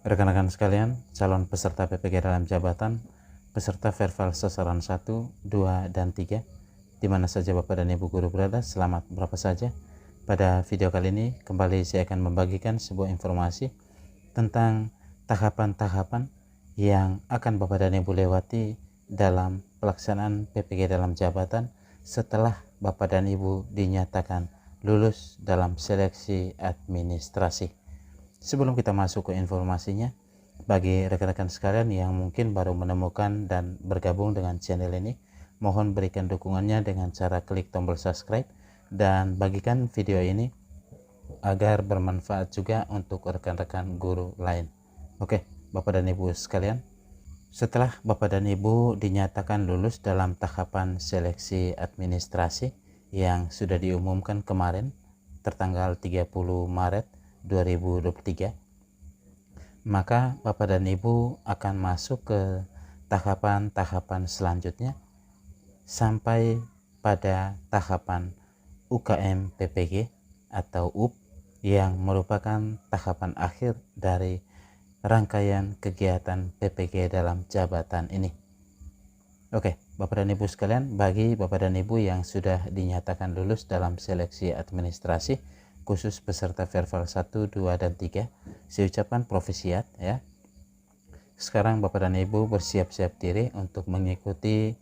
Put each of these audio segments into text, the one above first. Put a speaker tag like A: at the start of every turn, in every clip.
A: Rekan-rekan sekalian, calon peserta PPG dalam jabatan, peserta verbal sasaran 1, 2, dan 3, di mana saja Bapak dan Ibu guru berada, selamat berapa saja. Pada video kali ini, kembali saya akan membagikan sebuah informasi tentang tahapan-tahapan yang akan Bapak dan Ibu lewati dalam pelaksanaan PPG dalam jabatan setelah Bapak dan Ibu dinyatakan lulus dalam seleksi administrasi. Sebelum kita masuk ke informasinya, bagi rekan-rekan sekalian yang mungkin baru menemukan dan bergabung dengan channel ini, mohon berikan dukungannya dengan cara klik tombol subscribe dan bagikan video ini agar bermanfaat juga untuk rekan-rekan guru lain. Oke, Bapak dan Ibu sekalian, setelah Bapak dan Ibu dinyatakan lulus dalam tahapan seleksi administrasi yang sudah diumumkan kemarin tertanggal 30 Maret 2023, maka Bapak dan Ibu akan masuk ke tahapan-tahapan selanjutnya sampai pada tahapan UKM PPG atau UP yang merupakan tahapan akhir dari rangkaian kegiatan PPG dalam jabatan ini. Oke, Bapak dan Ibu sekalian, bagi Bapak dan Ibu yang sudah dinyatakan lulus dalam seleksi administrasi khusus peserta verbal 1, 2, dan 3, saya ucapkan profesiat ya. Sekarang Bapak dan Ibu bersiap-siap diri untuk mengikuti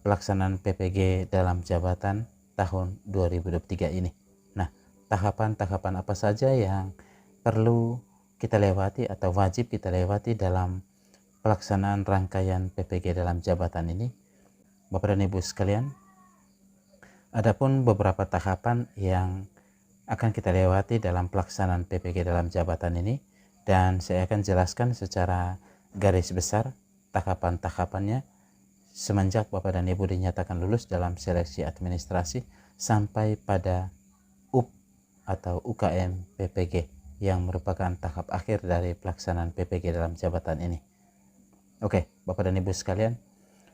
A: pelaksanaan PPG dalam jabatan tahun 2023 ini. Nah, tahapan-tahapan apa saja yang perlu kita lewati atau wajib kita lewati dalam pelaksanaan rangkaian PPG dalam jabatan ini, Bapak dan Ibu sekalian? Adapun beberapa tahapan yang akan kita lewati dalam pelaksanaan PPG dalam jabatan ini, dan saya akan jelaskan secara garis besar tahapan-tahapannya semenjak Bapak dan Ibu dinyatakan lulus dalam seleksi administrasi sampai pada UP atau UKM PPG yang merupakan tahap akhir dari pelaksanaan PPG dalam jabatan ini. Oke, Bapak dan Ibu sekalian,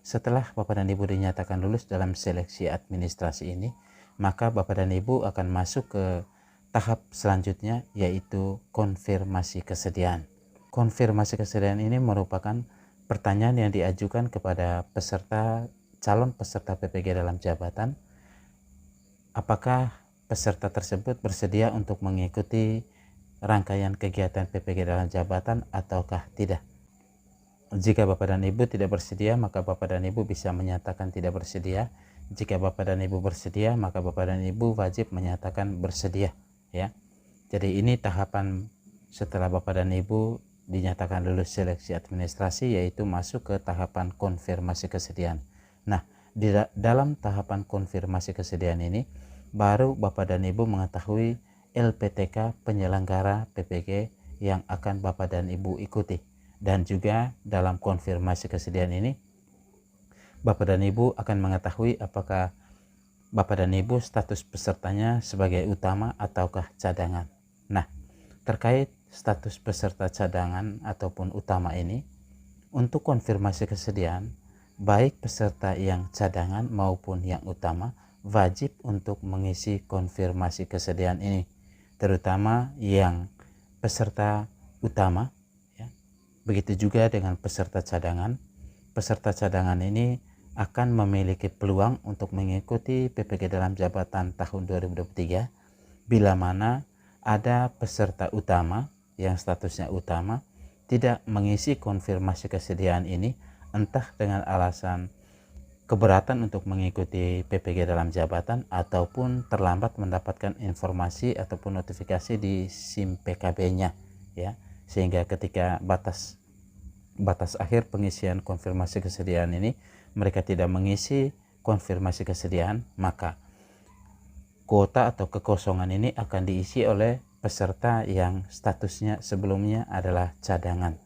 A: setelah Bapak dan Ibu dinyatakan lulus dalam seleksi administrasi ini, maka Bapak dan Ibu akan masuk ke tahap selanjutnya, yaitu konfirmasi kesediaan. Konfirmasi kesediaan ini merupakan pertanyaan yang diajukan kepada calon peserta PPG dalam jabatan, apakah peserta tersebut bersedia untuk mengikuti rangkaian kegiatan PPG dalam jabatan ataukah tidak. Jika Bapak dan Ibu tidak bersedia, maka Bapak dan Ibu bisa menyatakan tidak bersedia. Jika Bapak dan Ibu bersedia, maka Bapak dan Ibu wajib menyatakan bersedia ya. Jadi ini tahapan setelah Bapak dan Ibu dinyatakan lulus seleksi administrasi, yaitu masuk ke tahapan konfirmasi kesediaan. Nah, di dalam tahapan konfirmasi kesediaan ini baru Bapak dan Ibu mengetahui LPTK penyelenggara PPG yang akan Bapak dan Ibu ikuti. Dan juga dalam konfirmasi kesediaan ini Bapak dan Ibu akan mengetahui apakah Bapak dan Ibu status pesertanya sebagai utama ataukah cadangan. Nah, terkait status peserta cadangan ataupun utama ini, untuk konfirmasi kesediaan, baik peserta yang cadangan maupun yang utama wajib untuk mengisi konfirmasi kesediaan ini, terutama yang peserta utama. Begitu juga dengan peserta cadangan. Peserta cadangan ini akan memiliki peluang untuk mengikuti PPG dalam jabatan tahun 2023 bila mana ada peserta utama yang statusnya utama tidak mengisi konfirmasi kesediaan ini, entah dengan alasan keberatan untuk mengikuti PPG dalam jabatan ataupun terlambat mendapatkan informasi ataupun notifikasi di SIM PKB-nya ya. Sehingga ketika batas akhir pengisian konfirmasi kesediaan ini mereka tidak mengisi konfirmasi kesediaan, maka kuota atau kekosongan ini akan diisi oleh peserta yang statusnya sebelumnya adalah cadangan.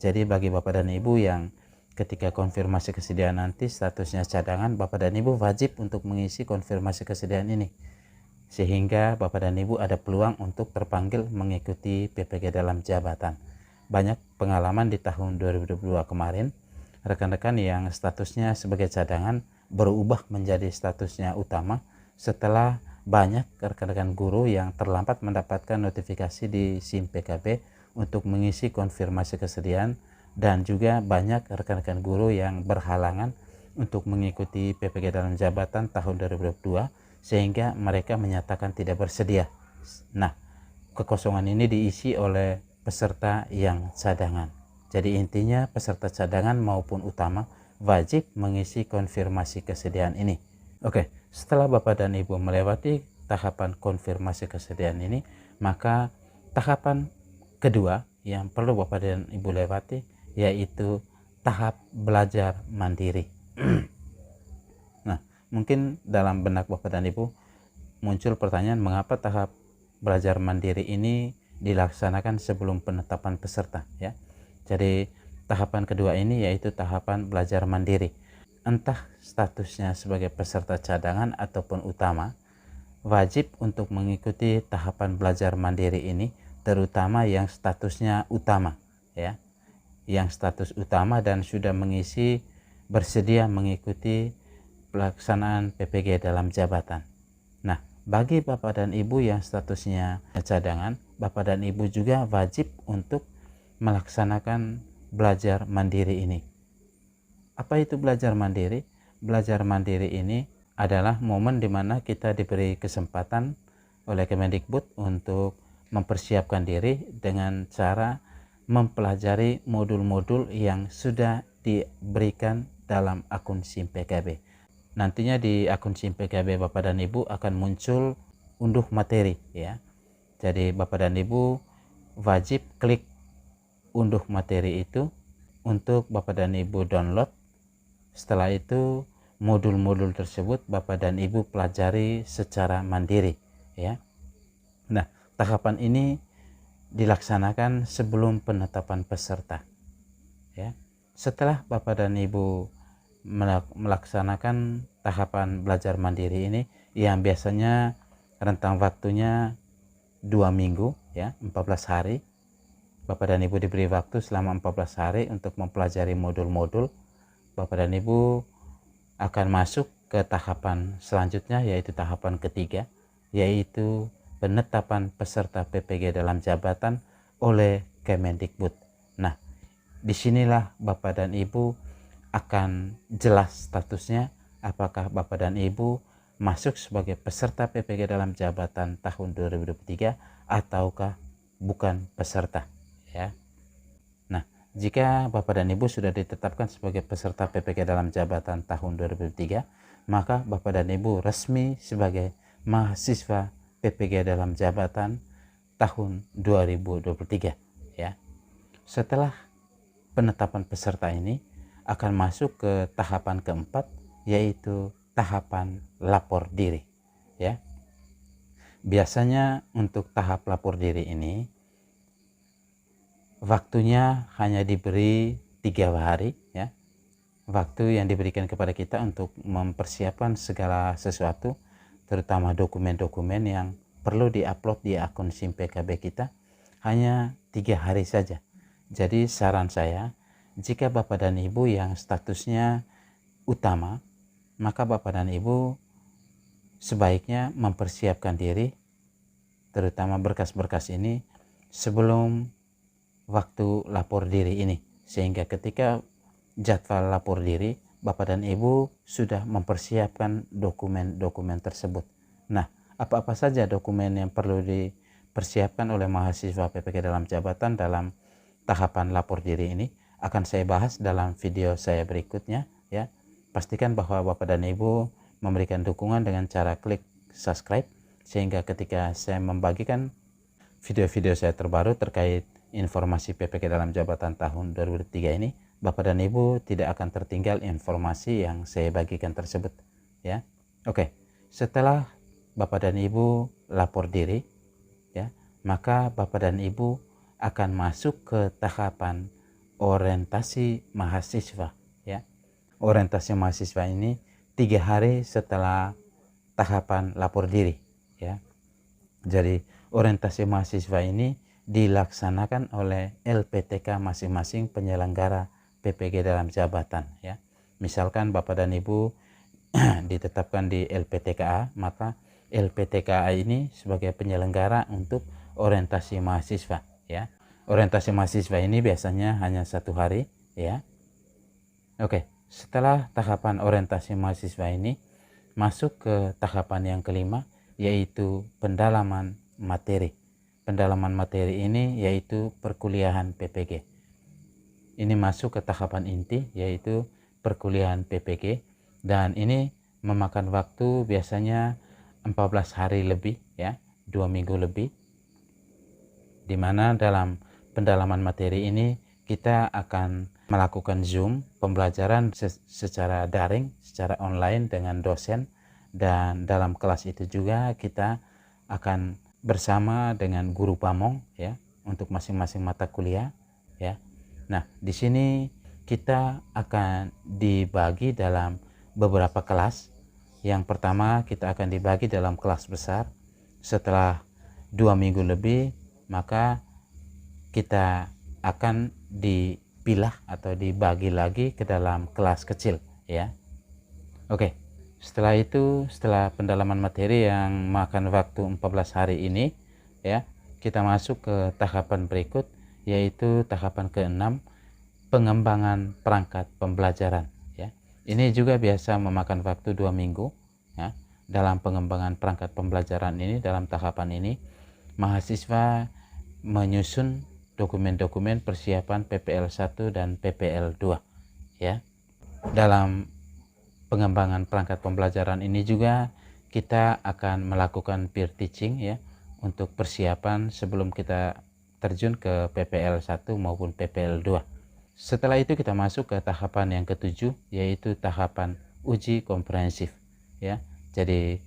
A: Jadi bagi Bapak dan Ibu yang ketika konfirmasi kesediaan nanti statusnya cadangan, Bapak dan Ibu wajib untuk mengisi konfirmasi kesediaan ini, sehingga Bapak dan Ibu ada peluang untuk terpanggil mengikuti PPG dalam jabatan. Banyak pengalaman di tahun 2022 kemarin, rekan-rekan yang statusnya sebagai cadangan berubah menjadi statusnya utama setelah banyak rekan-rekan guru yang terlambat mendapatkan notifikasi di SIM PKB untuk mengisi konfirmasi kesediaan, dan juga banyak rekan-rekan guru yang berhalangan untuk mengikuti PPG dalam jabatan tahun 2022 sehingga mereka menyatakan tidak bersedia. Nah, kekosongan ini diisi oleh peserta yang cadangan. Jadi intinya peserta cadangan maupun utama wajib mengisi konfirmasi kesediaan ini. Oke, setelah Bapak dan Ibu melewati tahapan konfirmasi kesediaan ini, maka tahapan kedua yang perlu Bapak dan Ibu lewati yaitu tahap belajar mandiri. Nah, mungkin dalam benak Bapak dan Ibu muncul pertanyaan, mengapa tahap belajar mandiri ini dilaksanakan sebelum penetapan peserta, ya. Jadi tahapan kedua ini yaitu tahapan belajar mandiri. Entah statusnya sebagai peserta cadangan ataupun utama, wajib untuk mengikuti tahapan belajar mandiri ini, terutama yang statusnya utama, ya. Yang status utama dan sudah bersedia mengikuti pelaksanaan PPG dalam jabatan. Nah, bagi Bapak dan Ibu yang statusnya cadangan, Bapak dan Ibu juga wajib untuk melaksanakan belajar mandiri ini. Apa itu belajar mandiri? Belajar mandiri ini adalah momen di mana kita diberi kesempatan oleh Kemendikbud untuk mempersiapkan diri dengan cara mempelajari modul-modul yang sudah diberikan dalam akun SIM PKB. Nantinya di akun SIM PKB Bapak dan Ibu akan muncul unduh materi, ya. Jadi Bapak dan Ibu wajib klik unduh materi itu untuk Bapak dan Ibu download. Setelah itu modul-modul tersebut Bapak dan Ibu pelajari secara mandiri, ya. Nah, tahapan ini dilaksanakan sebelum penetapan peserta, ya. Setelah Bapak dan Ibu melaksanakan tahapan belajar mandiri ini yang biasanya rentang waktunya 2 minggu, ya, 14 hari. Bapak dan Ibu diberi waktu selama 14 hari untuk mempelajari modul-modul. Bapak dan Ibu akan masuk ke tahapan selanjutnya, yaitu tahapan ketiga, yaitu penetapan peserta PPG dalam jabatan oleh Kemendikbud. Nah, disinilah Bapak dan Ibu akan jelas statusnya, apakah Bapak dan Ibu masuk sebagai peserta PPG dalam jabatan tahun 2023 ataukah bukan peserta, ya. Nah, jika Bapak dan Ibu sudah ditetapkan sebagai peserta PPG dalam jabatan tahun 2023, maka Bapak dan Ibu resmi sebagai mahasiswa PPG dalam jabatan tahun 2023, ya. Setelah penetapan peserta ini akan masuk ke tahapan keempat, yaitu tahapan lapor diri, ya. Biasanya untuk tahap lapor diri ini waktunya hanya diberi 3 hari, ya. Waktu yang diberikan kepada kita untuk mempersiapkan segala sesuatu, terutama dokumen-dokumen yang perlu diupload di akun SIM PKB kita, hanya 3 hari saja. Jadi saran saya, jika Bapak dan Ibu yang statusnya utama, maka Bapak dan Ibu sebaiknya mempersiapkan diri, terutama berkas-berkas ini, sebelum waktu lapor diri ini, sehingga ketika jadwal lapor diri, Bapak dan Ibu sudah mempersiapkan dokumen-dokumen tersebut. Nah, apa-apa saja dokumen yang perlu dipersiapkan oleh mahasiswa PPG dalam jabatan dalam tahapan lapor diri ini akan saya bahas dalam video saya berikutnya, ya. Pastikan bahwa Bapak dan Ibu memberikan dukungan dengan cara klik subscribe, sehingga ketika saya membagikan video-video saya terbaru terkait informasi PPG dalam jabatan tahun 2023 ini, Bapak dan Ibu tidak akan tertinggal informasi yang saya bagikan tersebut, ya. Oke, setelah Bapak dan Ibu lapor diri, ya, maka Bapak dan Ibu akan masuk ke tahapan orientasi mahasiswa, ya. Orientasi mahasiswa ini 3 hari setelah tahapan lapor diri, ya. Jadi orientasi mahasiswa ini dilaksanakan oleh LPTK masing-masing penyelenggara PPG dalam jabatan, ya. Misalkan Bapak dan Ibu ditetapkan di LPTKA, maka LPTKA ini sebagai penyelenggara untuk orientasi mahasiswa, ya. orientasi mahasiswa ini biasanya hanya 1 hari ya. Oke, setelah tahapan orientasi mahasiswa ini masuk ke tahapan yang kelima, yaitu pendalaman materi. Pendalaman materi ini yaitu perkuliahan PPG. Ini masuk ke tahapan inti, yaitu perkuliahan PPG, dan ini memakan waktu biasanya 14 hari lebih ya, 2 minggu lebih, dimana dalam pendalaman materi ini kita akan melakukan Zoom, pembelajaran secara daring, secara online dengan dosen, dan dalam kelas itu juga kita akan bersama dengan guru pamong ya, untuk masing-masing mata kuliah ya. Nah, di sini kita akan dibagi dalam beberapa kelas. Yang pertama, kita akan dibagi dalam kelas besar. Setelah 2 minggu lebih, maka kita akan dipilah atau dibagi lagi ke dalam kelas kecil ya. Oke, setelah itu, setelah pendalaman materi yang makan waktu 14 hari ini ya, kita masuk ke tahapan berikut, yaitu tahapan ke-6, pengembangan perangkat pembelajaran ya. Ini juga biasa memakan waktu 2 minggu ya. Dalam pengembangan perangkat pembelajaran ini, dalam tahapan ini, mahasiswa menyusun dokumen-dokumen persiapan PPL 1 dan PPL 2 ya. Dalam pengembangan perangkat pembelajaran ini juga kita akan melakukan peer teaching ya, untuk persiapan sebelum kita terjun ke PPL 1 maupun PPL 2. Setelah itu kita masuk ke tahapan yang ke-7, yaitu tahapan uji komprehensif ya. Jadi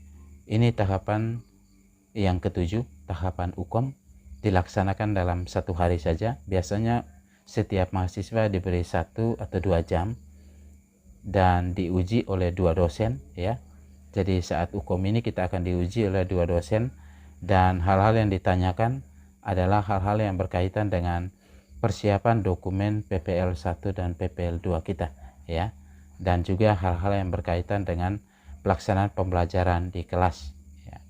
A: ini tahapan yang ke-7, tahapan UKOM, dilaksanakan dalam 1 hari saja. Biasanya setiap mahasiswa diberi 1 atau 2 jam dan diuji oleh 2 dosen ya. Jadi saat UKOM ini kita akan diuji oleh 2 dosen, dan hal-hal yang ditanyakan adalah hal-hal yang berkaitan dengan persiapan dokumen PPL 1 dan PPL 2 kita ya, dan juga hal-hal yang berkaitan dengan pelaksanaan pembelajaran di kelas ya.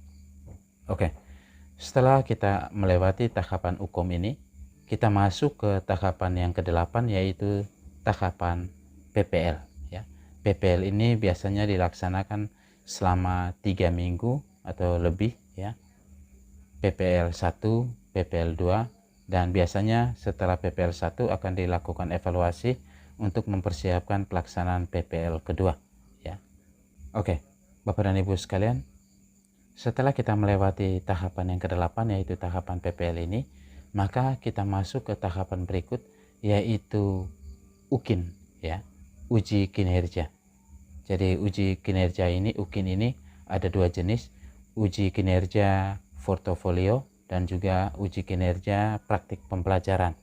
A: Oke, setelah kita melewati tahapan UKOM ini, kita masuk ke tahapan yang ke-8, yaitu tahapan PPL ya. PPL ini biasanya dilaksanakan selama 3 minggu atau lebih ya. PPL 1, PPL 2, dan biasanya setelah PPL 1 akan dilakukan evaluasi untuk mempersiapkan pelaksanaan PPL kedua ya. Oke, Bapak dan Ibu sekalian, setelah kita melewati tahapan yang ke-8, yaitu tahapan PPL ini, maka kita masuk ke tahapan berikut, yaitu UKIN ya, uji kinerja. Jadi uji kinerja ini, UKIN ini ada 2 jenis, uji kinerja portofolio dan juga uji kinerja praktik pembelajaran.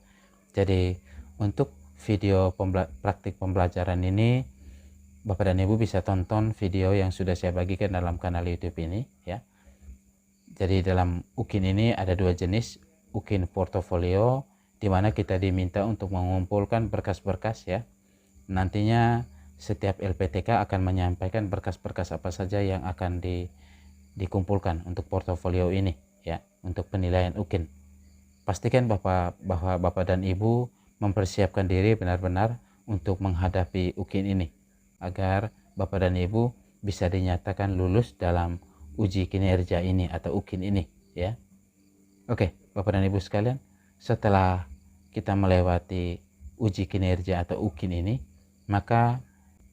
A: Jadi untuk video praktik pembelajaran ini, Bapak dan Ibu bisa tonton video yang sudah saya bagikan dalam kanal YouTube ini ya. Jadi dalam UKIN ini ada 2 jenis, UKIN portofolio, di mana kita diminta untuk mengumpulkan berkas-berkas ya. Nantinya setiap LPTK akan menyampaikan berkas-berkas apa saja yang akan dikumpulkan untuk portofolio ini ya, untuk penilaian UKIN. Pastikan bahwa Bapak dan Ibu mempersiapkan diri benar-benar untuk menghadapi UKIN ini, agar Bapak dan Ibu bisa dinyatakan lulus dalam uji kinerja ini atau UKIN ini ya. Oke, Bapak dan Ibu sekalian, setelah kita melewati uji kinerja atau UKIN ini, maka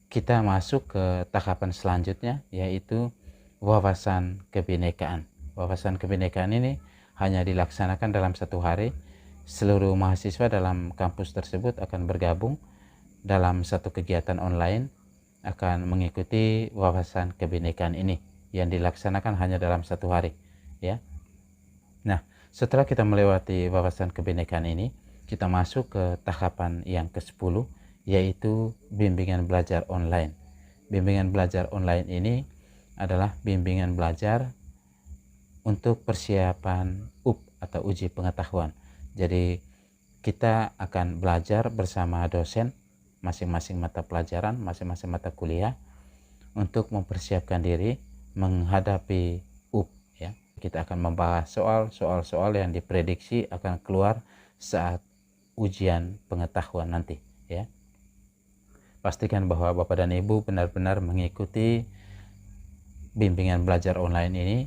A: kita masuk ke tahapan selanjutnya, yaitu wawasan kebinekaan. Wawasan kebinekaan ini hanya dilaksanakan dalam 1 hari. Seluruh mahasiswa dalam kampus tersebut akan bergabung dalam satu kegiatan online, akan mengikuti wawasan kebinekaan ini yang dilaksanakan hanya dalam 1 hari ya. Nah, setelah kita melewati wawasan kebinekaan ini, kita masuk ke tahapan yang ke-10, yaitu bimbingan belajar online. Bimbingan belajar online ini adalah bimbingan belajar untuk persiapan UP atau uji pengetahuan. Jadi kita akan belajar bersama dosen masing-masing mata pelajaran, masing-masing mata kuliah, untuk mempersiapkan diri menghadapi UP ya. Kita akan membahas soal yang diprediksi akan keluar saat ujian pengetahuan nanti ya. Pastikan bahwa Bapak dan Ibu benar-benar mengikuti bimbingan belajar online ini,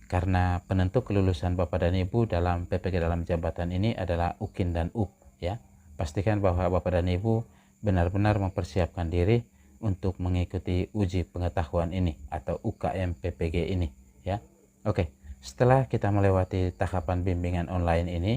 A: karena penentu kelulusan Bapak dan Ibu dalam PPG dalam jabatan ini adalah UKIN dan UP ya. Pastikan bahwa Bapak dan Ibu benar-benar mempersiapkan diri untuk mengikuti uji pengetahuan ini atau UKM PPG ini ya. Oke, setelah kita melewati tahapan bimbingan online ini,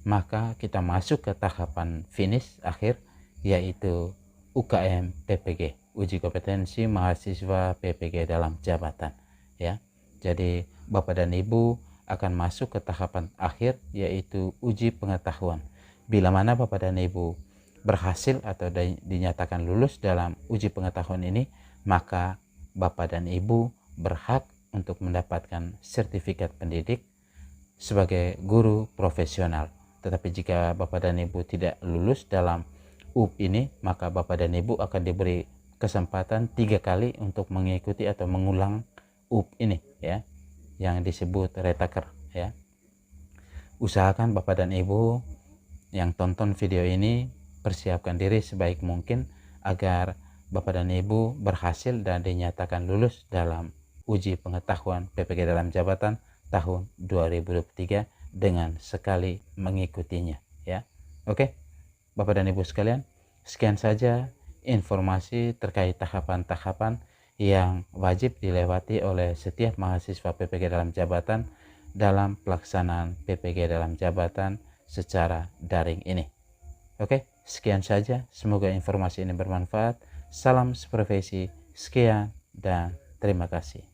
A: maka kita masuk ke tahapan finish akhir, yaitu UKM PPG, uji kompetensi mahasiswa PPG dalam jabatan ya. Jadi Bapak dan Ibu akan masuk ke tahapan akhir, yaitu uji pengetahuan. Bila mana Bapak dan Ibu berhasil atau dinyatakan lulus dalam uji pengetahuan ini, maka Bapak dan Ibu berhak untuk mendapatkan sertifikat pendidik sebagai guru profesional. Tetapi jika Bapak dan Ibu tidak lulus dalam UP ini, maka Bapak dan Ibu akan diberi kesempatan 3 kali untuk mengikuti atau mengulang UP ini ya, yang disebut retaker ya. Usahakan Bapak dan Ibu yang tonton video ini persiapkan diri sebaik mungkin agar Bapak dan Ibu berhasil dan dinyatakan lulus dalam uji pengetahuan PPG dalam jabatan tahun 2023 dengan sekali mengikutinya ya. Oke, Bapak dan Ibu sekalian, sekian saja informasi terkait tahapan-tahapan yang wajib dilewati oleh setiap mahasiswa PPG dalam jabatan dalam pelaksanaan PPG dalam jabatan secara daring ini. Oke, sekian saja. Semoga informasi ini bermanfaat. Salam supervisi. Sekian dan terima kasih.